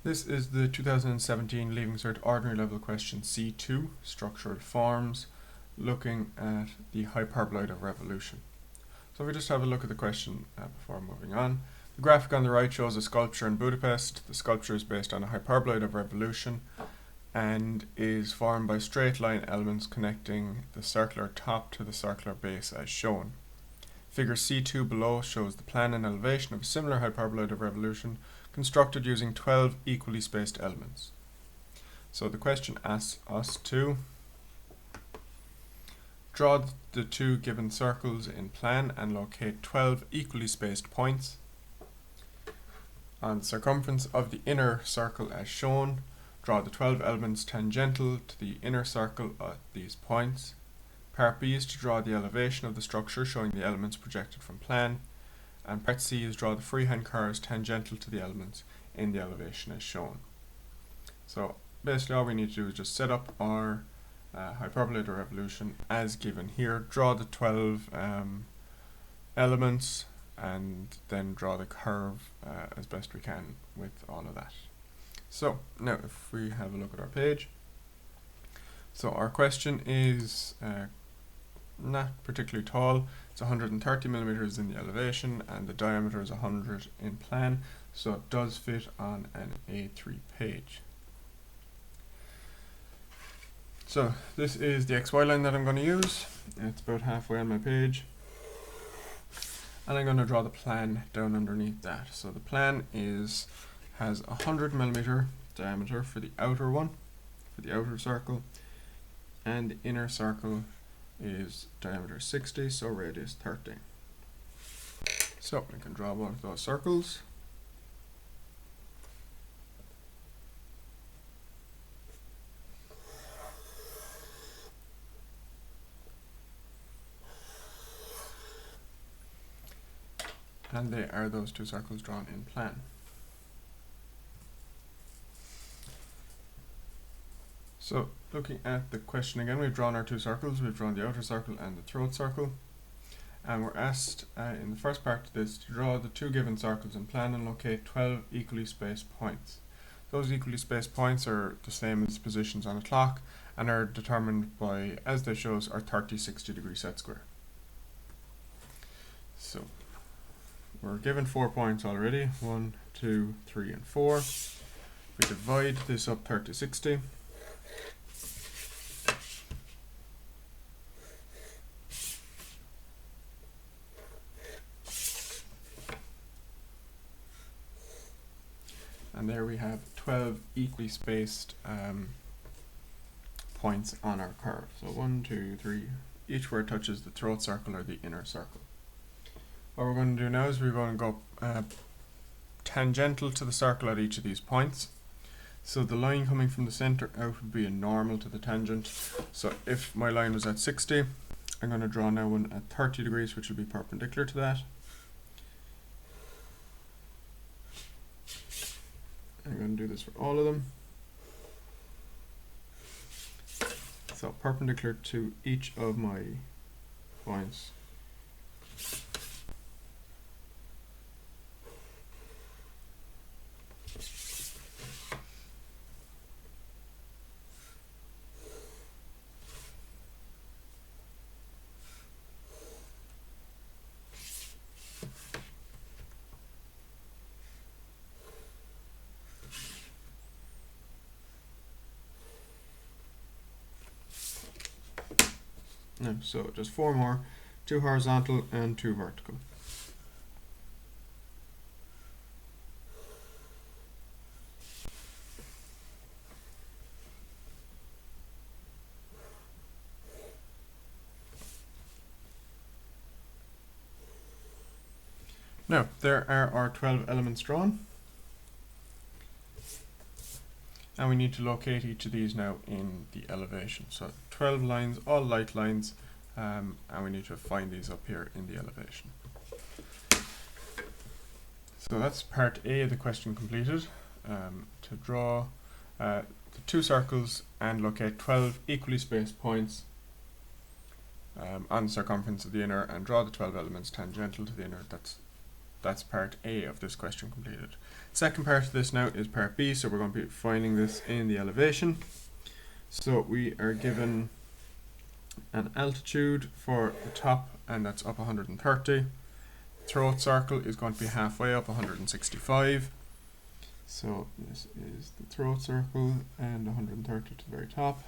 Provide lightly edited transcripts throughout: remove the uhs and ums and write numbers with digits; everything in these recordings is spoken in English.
This is the 2017 Leaving Cert Ordinary Level question C2, Structural Forms, looking at the hyperboloid of revolution. So if we just have a look at the question before moving on. The graphic on the right shows a sculpture in Budapest. The sculpture is based on a hyperboloid of revolution and is formed by straight line elements connecting the circular top to the circular base as shown. Figure C2 below shows the plan and elevation of a similar hyperboloid of revolution constructed using 12 equally spaced elements. So the question asks us to draw the two given circles in plan and locate 12 equally spaced points on the circumference of the inner circle as shown. Draw the 12 elements tangential to the inner circle at these points. Part B is to draw the elevation of the structure showing the elements projected from plan, and part C is draw the freehand curves tangential to the elements in the elevation as shown. So basically all we need to do is just set up our hyperboloid of revolution as given here, draw the 12 elements and then draw the curve as best we can with all of that. So now if we have a look at our page, so our question is not particularly tall. It's 130 millimeters in the elevation and the diameter is 100 in plan, so it does fit on an A3 page. So this is the XY line that I'm going to use. It's about halfway on my page, and I'm going to draw the plan down underneath that. So the plan has 100 millimeter diameter for the outer one, for the outer circle, and the inner circle is diameter 60, so radius 30. So we can draw one of those circles. And they are those two circles drawn in plan. So looking at the question again, we've drawn our two circles. We've drawn the outer circle and the throat circle, and we're asked in the first part of this to draw the two given circles in plan and locate 12 equally spaced points. Those equally spaced points are the same as positions on a clock and are determined by, as they show us, our 30-60 degree set square. So we're given 4 points already, 1, 2, 3 and 4. We divide this up 30-60. And there we have 12 equally spaced points on our curve. So 1, 2, 3, each where it touches the throat circle or the inner circle. What we're going to do now is we're going to go tangential to the circle at each of these points. So the line coming from the center out would be a normal to the tangent. So if my line was at 60, I'm going to draw now one at 30 degrees, which will be perpendicular to that. I'm going to do this for all of them. So perpendicular to each of my points. No, so just 4 more, 2 horizontal and 2 vertical. Now, there are our 12 elements drawn. And we need to locate each of these now in the elevation. So 12 lines, all light lines, and we need to find these up here in the elevation. So that's part A of the question completed. To draw the two circles and locate 12 equally spaced points on the circumference of the inner and draw the 12 elements tangential to the inner. That's that's part A of this question completed. Second part of this now is part B, so we're going to be finding this in the elevation. So we are given an altitude for the top, and that's up 130. Throat circle is going to be halfway up 165. So this is the throat circle and 130 to the very top.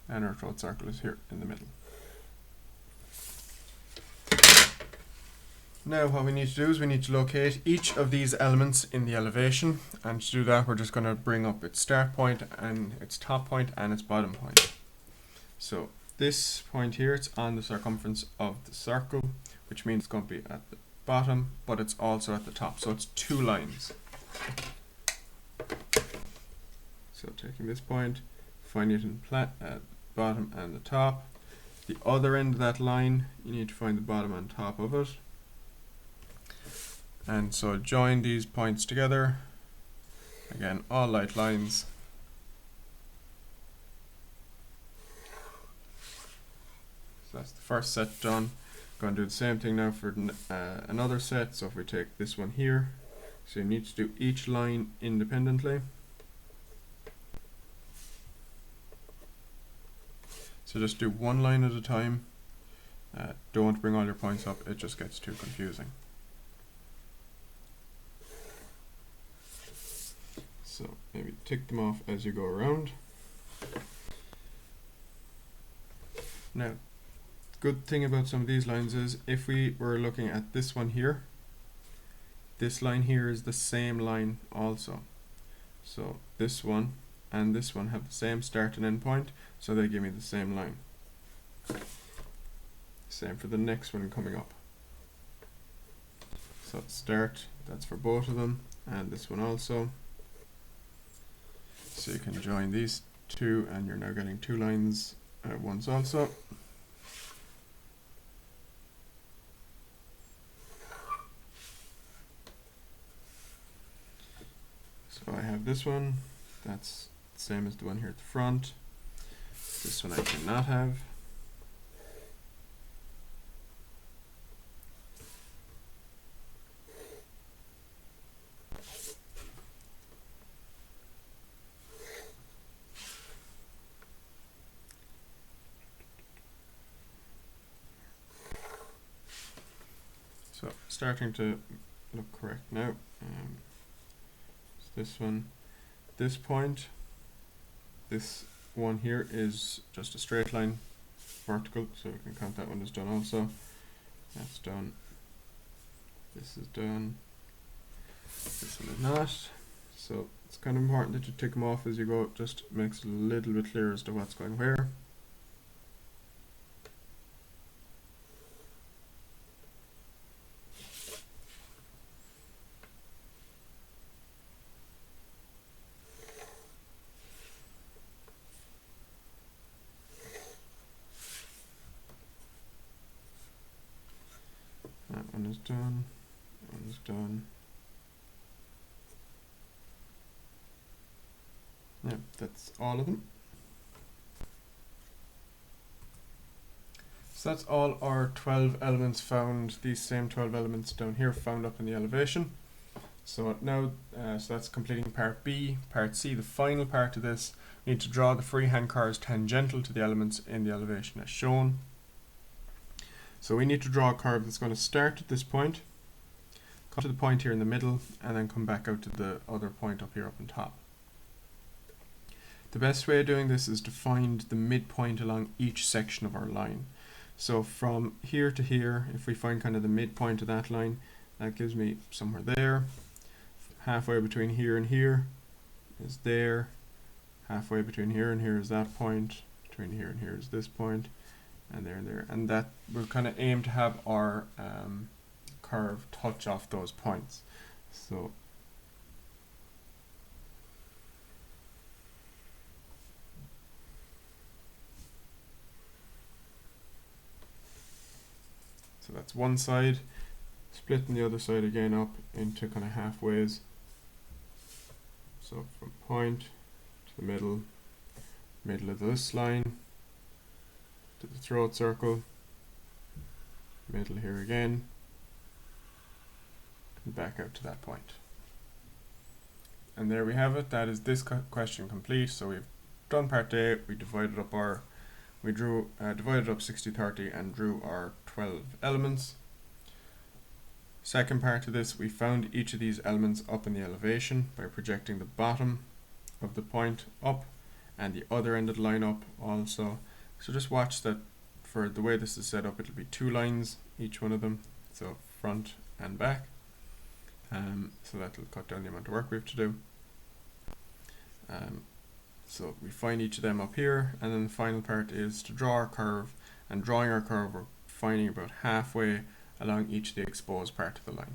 And our throat circle is here in the middle. Now what we need to do is we need to locate each of these elements in the elevation, and to do that we're just going to bring up its start point and its top point and its bottom point. So this point here, it's on the circumference of the circle, which means it's going to be at the bottom, but it's also at the top, so it's two lines. So taking this point, finding it in the bottom and the top. The other end of that line, you need to find the bottom and top of it. And so join these points together. Again, all light lines. So that's the first set done. Going to do the same thing now for another set. So if we take this one here, so you need to do each line independently. So just do one line at a time. Don't bring all your points up, it just gets too confusing. So maybe tick them off as you go around. Now, good thing about some of these lines is if we were looking at this one here, this line here is the same line also. So this one and this one have the same start and end point, so they give me the same line. Same for the next one coming up. So start, that's for both of them, and this one also. So you can join these two and you're now getting two lines at once also. So I have this one, that's the same as the one here at the front. This one I cannot have. So starting to look correct now. This one, this point, this one here is just a straight line vertical, so we can count that one as done also. That's done. This is done. This one is not. So it's kind of important that you tick them off as you go. It just makes it a little bit clearer as to what's going where. That one is done. That one is done. Yeah, that's all of them. So that's all our 12 elements found, these same 12 elements down here found up in the elevation. So now, so that's completing part B. Part C, the final part of this, we need to draw the freehand curves tangential to the elements in the elevation as shown. So we need to draw a curve that's going to start at this point, come to the point here in the middle, and then come back out to the other point up here up on top. The best way of doing this is to find the midpoint along each section of our line. So from here to here, if we find kind of the midpoint of that line, that gives me somewhere there. Halfway between here and here is there. Halfway between here and here is that point. Between here and here is this point. And there and there. And that we'll kind of aim to have our curve touch off those points. So that's one side, splitting the other side again up into kind of halfways. So from point to the middle of this line, to the throat circle, middle here again, and back out to that point. And there we have it. That is this question complete. So we've done part A. We divided up divided up 60/30 and drew our 12 elements. Second part of this, we found each of these elements up in the elevation by projecting the bottom of the point up and the other end of the line up also. So just watch that for the way this is set up, it'll be 2 lines, each one of them, so front and back. So that'll cut down the amount of work we have to do. So we find each of them up here, and then the final part is to draw our curve. And drawing our curve, we're finding about halfway along each of the exposed part of the line.